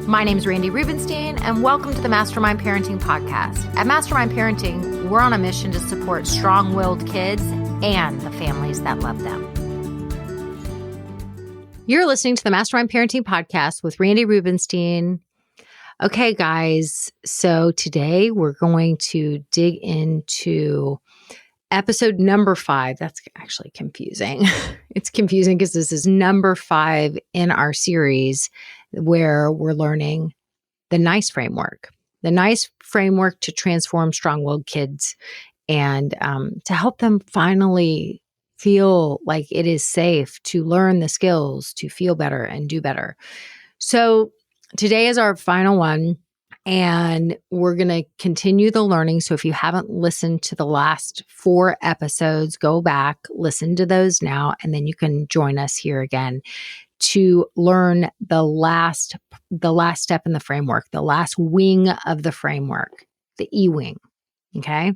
My name is Randy Rubenstein, and welcome to the Mastermind Parenting Podcast. At Mastermind Parenting, we're on a mission to support strong-willed kids and the families that love them. You're listening to the Mastermind Parenting Podcast with Randy Rubenstein. Okay, guys, so today we're going to dig into episode number 5. That's actually confusing. It's confusing because this is number 5 in our series where we're learning the N.I.C.E framework. The N.I.C.E framework to transform strong-willed kids and to help them finally feel like it is safe to learn the skills to feel better and do better. So today is our final one. And we're going to continue the learning. So if you haven't listened to the last 4 episodes, go back, listen to those now, and then you can join us here again to learn the last step in the framework, the last wing of the framework, the E-wing. Okay.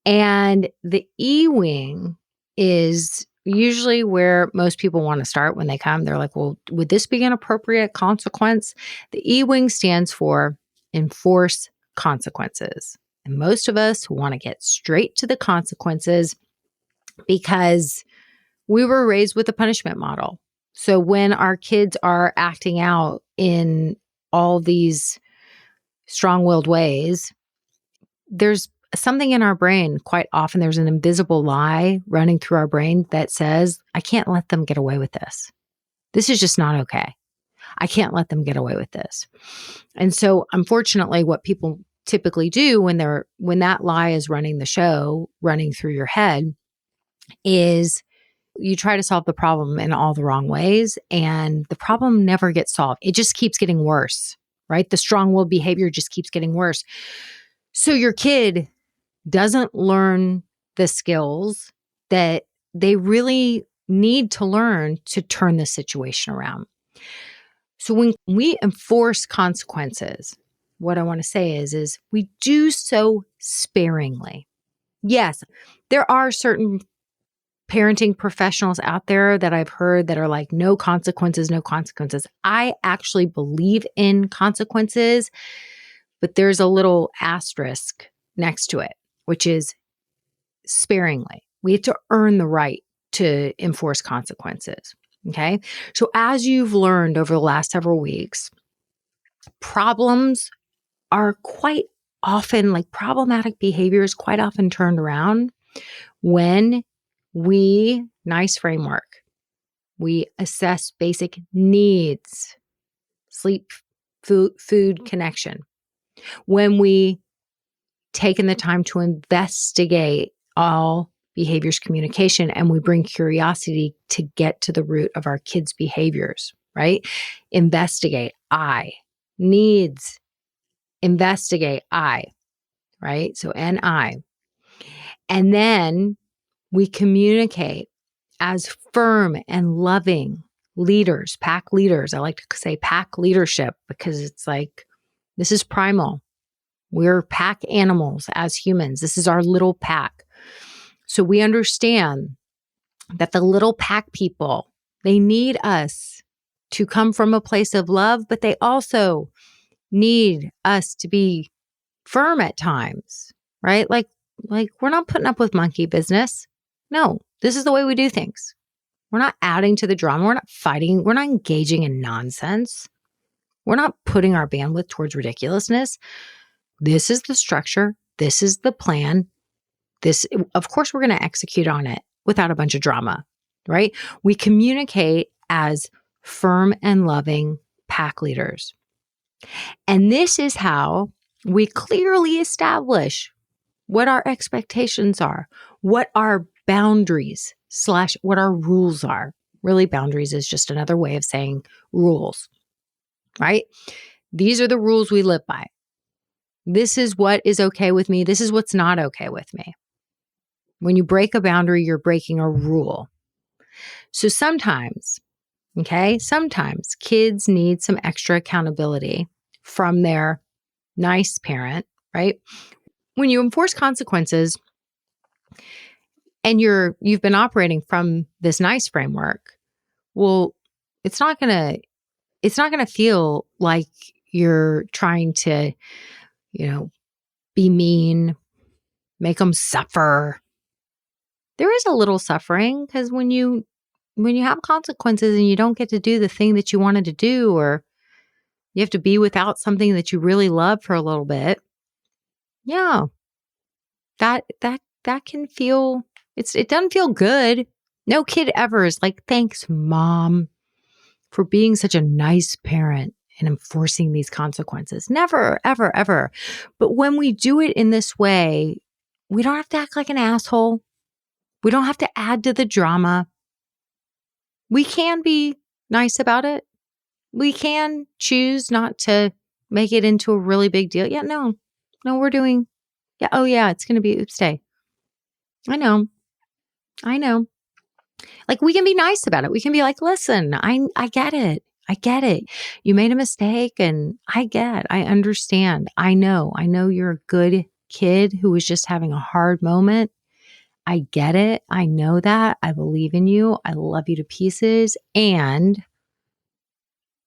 And the E-wing is usually where most people want to start when they come. They're like, well, would this be an appropriate consequence? The E-wing stands for enforce consequences. And most of us want to get straight to the consequences because we were raised with a punishment model. So when our kids are acting out in all these strong-willed ways, there's something in our brain. Quite often there's an invisible lie running through our brain that says, I can't let them get away with this. This is just not okay. I can't let them get away with this. And so unfortunately, what people typically do when that lie is running the show, running through your head, is you try to solve the problem in all the wrong ways, and the problem never gets solved. It just keeps getting worse, right? The strong-willed behavior just keeps getting worse. So your kid doesn't learn the skills that they really need to learn to turn the situation around. So when we enforce consequences, what I want to say is we do so sparingly. Yes, there are certain parenting professionals out there that I've heard that are like, no consequences, no consequences. I actually believe in consequences, but there's a little asterisk next to it, which is sparingly. We have to earn the right to enforce consequences. Okay. So as you've learned over the last several weeks, problems are quite often, like problematic behaviors quite often turned around when we, N.I.C.E framework, we assess basic needs, sleep, food, connection. When we taken the time to investigate all behaviors communication, and we bring curiosity to get to the root of our kids' behaviors, right? Investigate, I. Needs, investigate, I, right? So N.I. And then we communicate as firm and loving leaders, pack leaders. I like to say pack leadership because it's like, this is primal. We're pack animals as humans. This is our little pack. So we understand that the little pack people, they need us to come from a place of love, but they also need us to be firm at times, right? Like we're not putting up with monkey business. No, this is the way we do things. We're not adding to the drama. We're not fighting. We're not engaging in nonsense. We're not putting our bandwidth towards ridiculousness. This is the structure. This is the plan. Of course, we're going to execute on it without a bunch of drama, right? We communicate as firm and loving pack leaders. And this is how we clearly establish what our expectations are, what our boundaries / what our rules are. Really, boundaries is just another way of saying rules, right? These are the rules we live by. This is what is okay with me. This is what's not okay with me. When you break a boundary, you're breaking a rule. So sometimes kids need some extra accountability from their N.I.C.E parent, right? When you enforce consequences and you've been operating from this N.I.C.E framework, well, it's not gonna feel like you're trying to, be mean, make them suffer. There is a little suffering because when you have consequences and you don't get to do the thing that you wanted to do, or you have to be without something that you really love for a little bit, yeah, that can feel it doesn't feel good. No kid ever is like, "Thanks, Mom, for being such a nice parent and enforcing these consequences." Never, ever, ever. But when we do it in this way, we don't have to act like an asshole. We don't have to add to the drama. We can be nice about it. We can choose not to make it into a really big deal. Yeah, no, we're doing, yeah, oh yeah, it's going to be oops day. I know. I know. Like, we can be nice about it. We can be like, listen, I get it. I get it. You made a mistake and I understand. I know you're a good kid who was just having a hard moment. I get it. I know that. I believe in you. I love you to pieces. And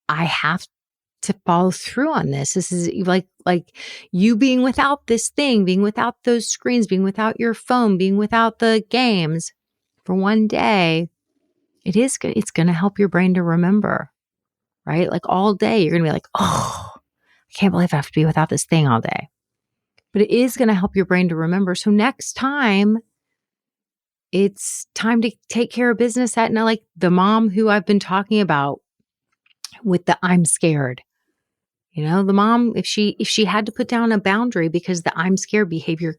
I have to follow through on this. This is like you being without this thing, being without those screens, being without your phone, being without the games for one day. It is good. It's going to help your brain to remember, right? Like all day, you're going to be like, oh, I can't believe I have to be without this thing all day. But it is going to help your brain to remember. So next time, it's time to take care of business at like the mom who I've been talking about with the I'm scared. The mom, if she had to put down a boundary because the I'm scared behavior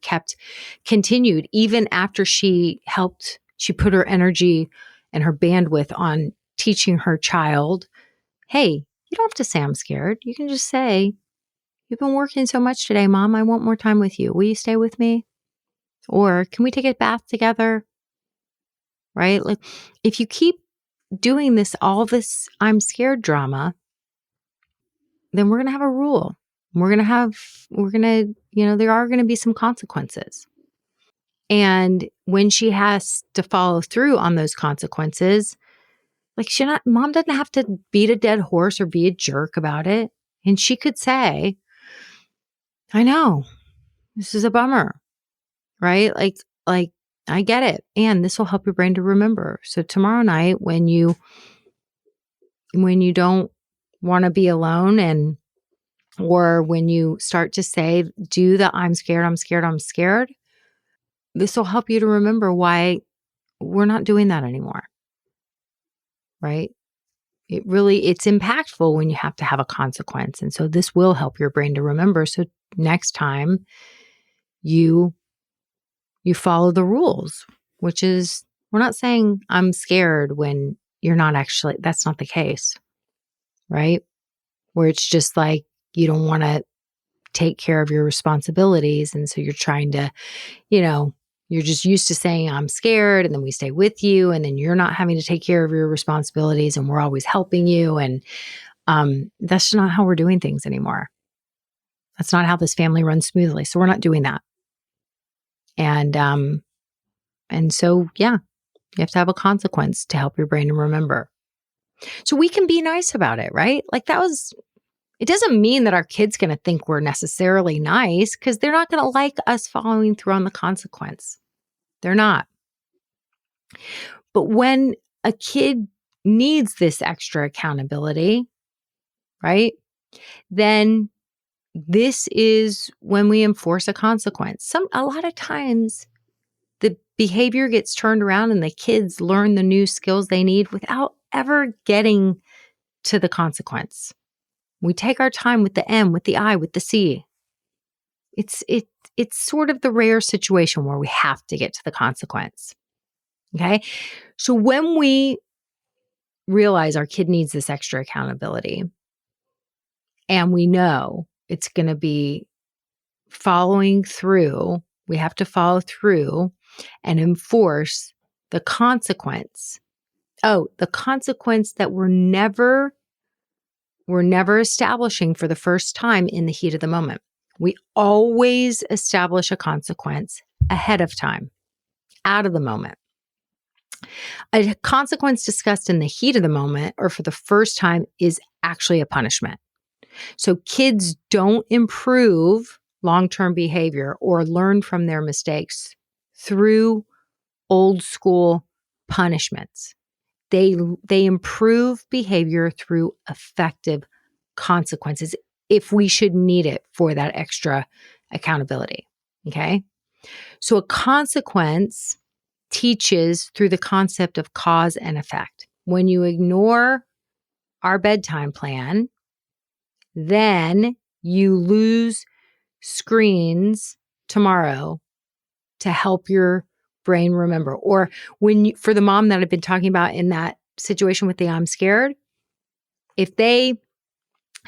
continued, even after she put her energy and her bandwidth on teaching her child, hey, you don't have to say I'm scared. You can just say, you've been working so much today, Mom. I want more time with you. Will you stay with me? Or can we take a bath together? Right? Like, if you keep doing all this I'm scared drama, then we're going to have a rule. There are going to be some consequences. And when she has to follow through on those consequences, like mom doesn't have to beat a dead horse or be a jerk about it. And she could say, I know, this is a bummer, right? Like I get it. And this will help your brain to remember. So tomorrow night, when you don't want to be alone, or when you start to say, do the I'm scared, I'm scared, I'm scared, this will help you to remember why we're not doing that anymore, right? It's impactful when you have to have a consequence. And so this will help your brain to remember. So next time you follow the rules, which is, we're not saying I'm scared when you're not actually, that's not the case, right? Where it's just like, you don't want to take care of your responsibilities. And so you're trying to, you're just used to saying, I'm scared. And then we stay with you. And then you're not having to take care of your responsibilities. And we're always helping you. And that's just not how we're doing things anymore. That's not how this family runs smoothly. So we're not doing that. And so, yeah, you have to have a consequence to help your brain to remember. So we can be nice about it, right? Like it doesn't mean that our kid's going to think we're necessarily nice, because they're not going to like us following through on the consequence. They're not. But when a kid needs this extra accountability, right, then this is when we enforce a consequence. A lot of times the behavior gets turned around and the kids learn the new skills they need without ever getting to the consequence. We take our time with the M, with the I, with the C. It's sort of the rare situation where we have to get to the consequence. Okay. So when we realize our kid needs this extra accountability, and we know it's going to be following through, we have to follow through and enforce the consequence. Oh, the consequence that we're never establishing for the first time in the heat of the moment. We always establish a consequence ahead of time, out of the moment. A consequence discussed in the heat of the moment or for the first time is actually a punishment. So kids don't improve long-term behavior or learn from their mistakes through old school punishments. They improve behavior through effective consequences if we should need it for that extra accountability. Okay? So a consequence teaches through the concept of cause and effect. When you ignore our bedtime plan, then you lose screens tomorrow to help your brain remember. Or for the mom that I've been talking about in that situation with the I'm scared, if they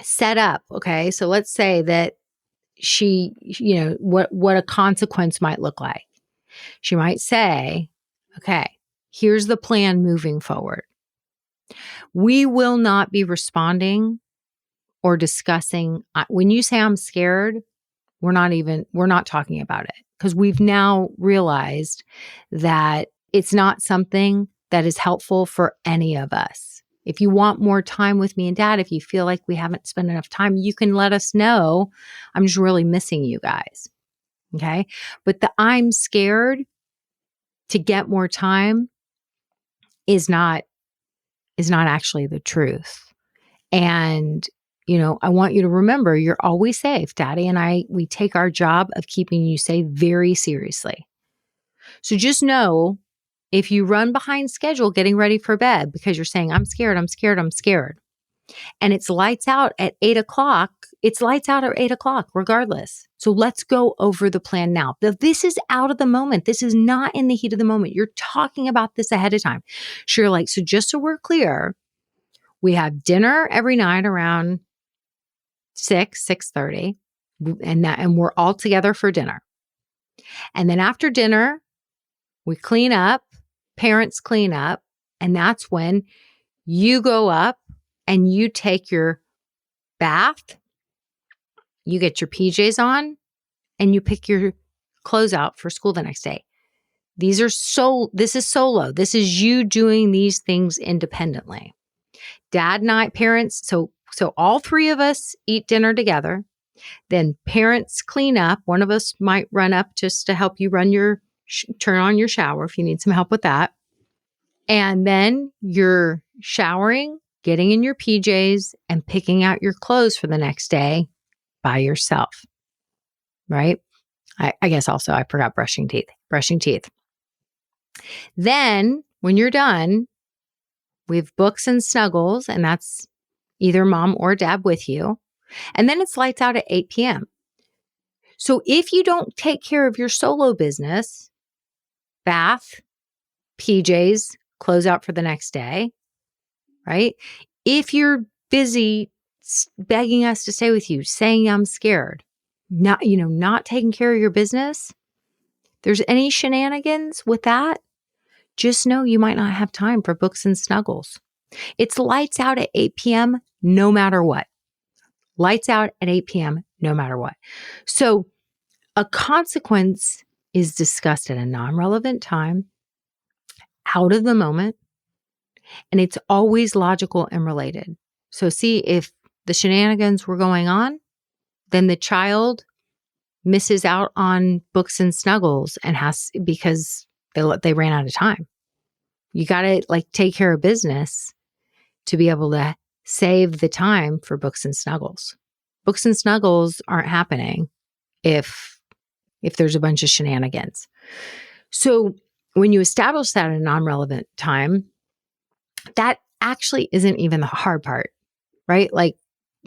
set up, okay, so let's say that what a consequence might look like. She might say, okay, here's the plan moving forward. We will not be responding or discussing. When you say I'm scared, we're not talking about it, because we've now realized that it's not something that is helpful for any of us. If you want more time with me and Dad, if you feel like we haven't spent enough time, you can let us know. I'm just really missing you guys. Okay. But the I'm scared to get more time is not actually the truth. And, I want you to remember you're always safe. Daddy and I, we take our job of keeping you safe very seriously. So just know, if you run behind schedule getting ready for bed because you're saying, I'm scared, I'm scared, I'm scared, and it's lights out at 8:00, it's lights out at 8:00 regardless. So let's go over the plan now. This is out of the moment. This is not in the heat of the moment. You're talking about this ahead of time. So you're like, so just so we're clear, we have dinner every night around 6:30, and we're all together for dinner. And then after dinner, we clean up, parents clean up, and that's when you go up and you take your bath, you get your PJs on, and you pick your clothes out for school the next day. This is solo. This is you doing these things independently. Dad and I, parents, so all three of us eat dinner together. Then parents clean up. One of us might run up just to help you turn on your shower if you need some help with that. And then you're showering, getting in your PJs, and picking out your clothes for the next day by yourself, right? I guess also I forgot brushing teeth. Then when you're done, we have books and snuggles, and that's either mom or dad with you. And then it's lights out at 8 p.m. So if you don't take care of your solo business, bath, PJs, close out for the next day, right? If you're busy begging us to stay with you, saying I'm scared, not taking care of your business, there's any shenanigans with that, just know you might not have time for books and snuggles. It's lights out at 8 p.m. no matter what. Lights out at 8 p.m. no matter what. So a consequence is discussed at a non-relevant time, out of the moment, and it's always logical and related. So see, if the shenanigans were going on, then the child misses out on books and snuggles because they ran out of time. You got to take care of business to be able to save the time for books and snuggles. Books and snuggles aren't happening if there's a bunch of shenanigans. So when you establish that at a non-relevant time, that actually isn't even the hard part, right?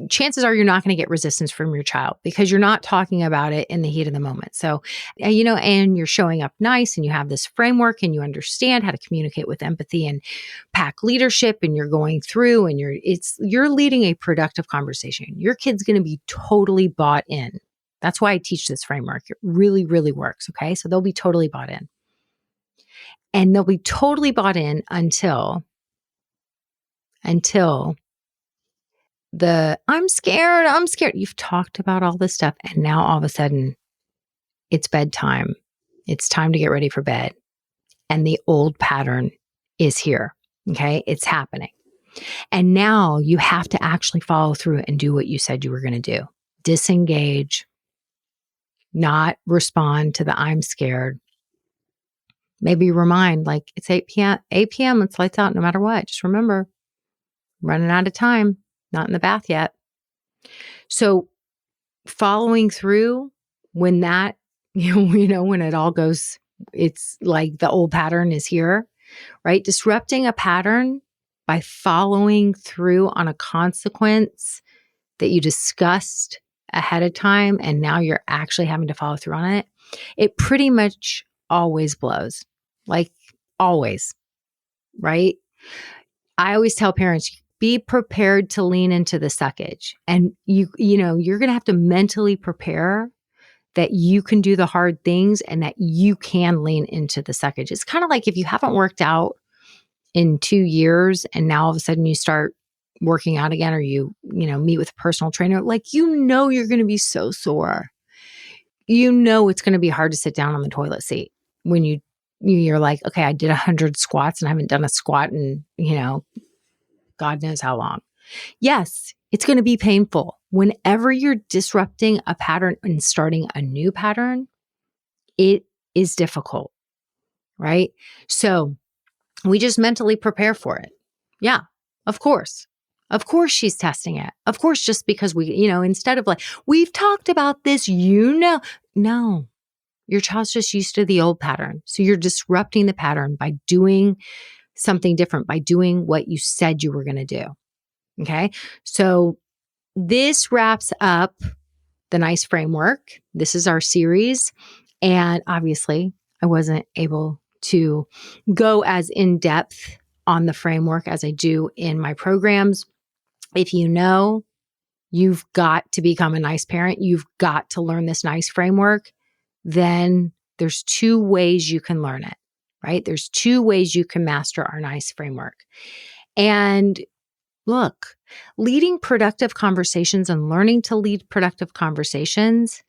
Chances are you're not going to get resistance from your child because you're not talking about it in the heat of the moment. So, and you're showing up nice, and you have this framework, and you understand how to communicate with empathy and pack leadership, and you're going through and you're leading a productive conversation. Your kid's going to be totally bought in. That's why I teach this framework. It really, really works. Okay. So they'll be totally bought in, and they'll be totally bought in until I'm scared. You've talked about all this stuff, and now all of a sudden it's bedtime. It's time to get ready for bed. And the old pattern is here. Okay. It's happening. And now you have to actually follow through and do what you said you were going to do. Disengage, not respond to the I'm scared. Maybe remind, like, it's 8 p.m. It's lights out no matter what. Just remember, I'm running out of time, not in the bath yet. So following through when that, when it all goes, it's like the old pattern is here, right? Disrupting a pattern by following through on a consequence that you discussed ahead of time, and now you're actually having to follow through on it. It pretty much always blows, like always, right? I always tell parents, be prepared to lean into the suckage. And you're going to have to mentally prepare that you can do the hard things and that you can lean into the suckage. It's kind of like if you haven't worked out in 2 years and now all of a sudden you start working out again, or you meet with a personal trainer, like, you're going to be so sore. It's going to be hard to sit down on the toilet seat when you're like, okay, I did 100 squats and I haven't done a squat in, God knows how long. Yes, it's going to be painful. Whenever you're disrupting a pattern and starting a new pattern, it is difficult, right? So we just mentally prepare for it. Yeah, of course. Of course she's testing it. Of course, just because instead of like, we've talked about this, no, your child's just used to the old pattern. So you're disrupting the pattern by doing something different, by doing what you said you were going to do. Okay. So this wraps up the N.I.C.E framework. This is our series. And obviously I wasn't able to go as in depth on the framework as I do in my programs. If you've got to become a nice parent, you've got to learn this N.I.C.E framework, then there's 2 ways you can learn it, right? There's 2 ways you can master our N.I.C.E framework. And look, leading productive conversations and learning to lead productive conversations,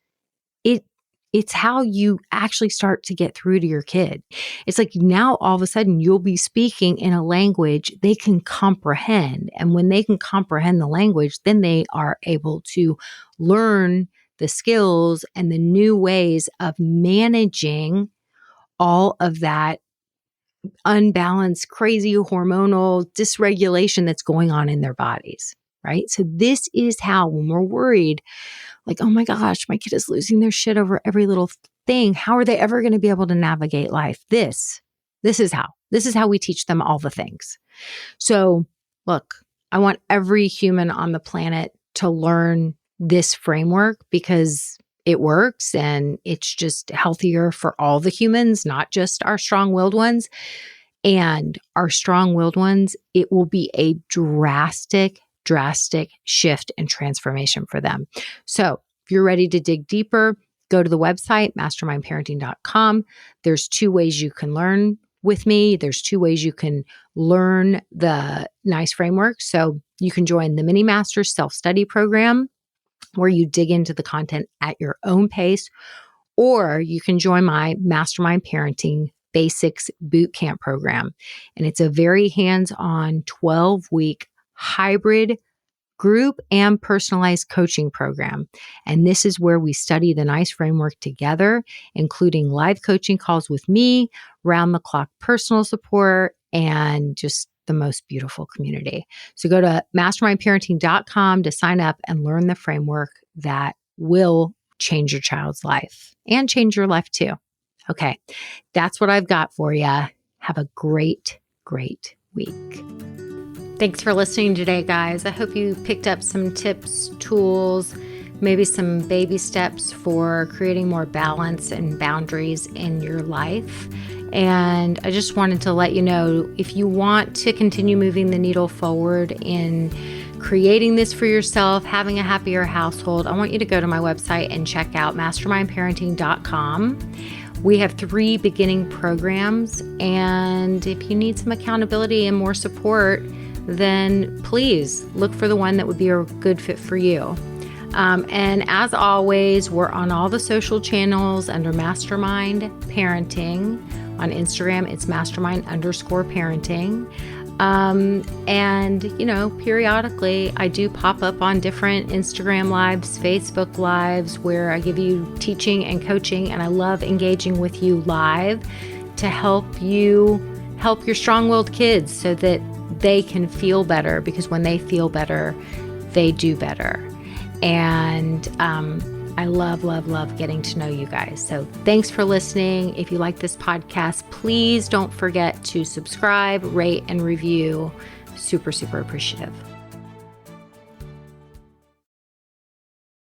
it's how you actually start to get through to your kid. It's like now all of a sudden you'll be speaking in a language they can comprehend. And when they can comprehend the language, then they are able to learn the skills and the new ways of managing all of that unbalanced, crazy hormonal dysregulation that's going on in their bodies, right? So this is how, when we're worried, like, oh my gosh, my kid is losing their shit over every little thing, how are they ever going to be able to navigate life? This is how we teach them all the things. So look, I want every human on the planet to learn this framework because it works and it's just healthier for all the humans, not just our strong-willed ones. And our strong-willed ones, it will be a drastic shift and transformation for them. So if you're ready to dig deeper, go to the website, mastermindparenting.com. There's 2 ways you can learn with me. There's 2 ways you can learn the N.I.C.E framework. So you can join the Mini Masters self-study program, where you dig into the content at your own pace, or you can join my Mastermind Parenting Basics Bootcamp program. And it's a very hands-on 12-week hybrid group and personalized coaching program. And this is where we study the N.I.C.E framework together, including live coaching calls with me, round-the-clock personal support, and just the most beautiful community. So go to mastermindparenting.com to sign up and learn the framework that will change your child's life and change your life too. Okay, that's what I've got for you. Have a great week. Thanks for listening today, guys. I hope you picked up some tips, tools, maybe some baby steps for creating more balance and boundaries in your life. And I just wanted to let you know, if you want to continue moving the needle forward in creating this for yourself, having a happier household, I want you to go to my website and check out mastermindparenting.com. We have 3 beginning programs. And if you need some accountability and more support, then please look for the one that would be a good fit for you. And as always, we're on all the social channels under Mastermind Parenting. On Instagram, it's mastermind_parenting. And, periodically I do pop up on different Instagram lives, Facebook lives, where I give you teaching and coaching, and I love engaging with you live to help you help your strong-willed kids so that they can feel better, because when they feel better, they do better. And I love, love, love getting to know you guys. So thanks for listening. If you like this podcast, please don't forget to subscribe, rate, and review. Super, super appreciative.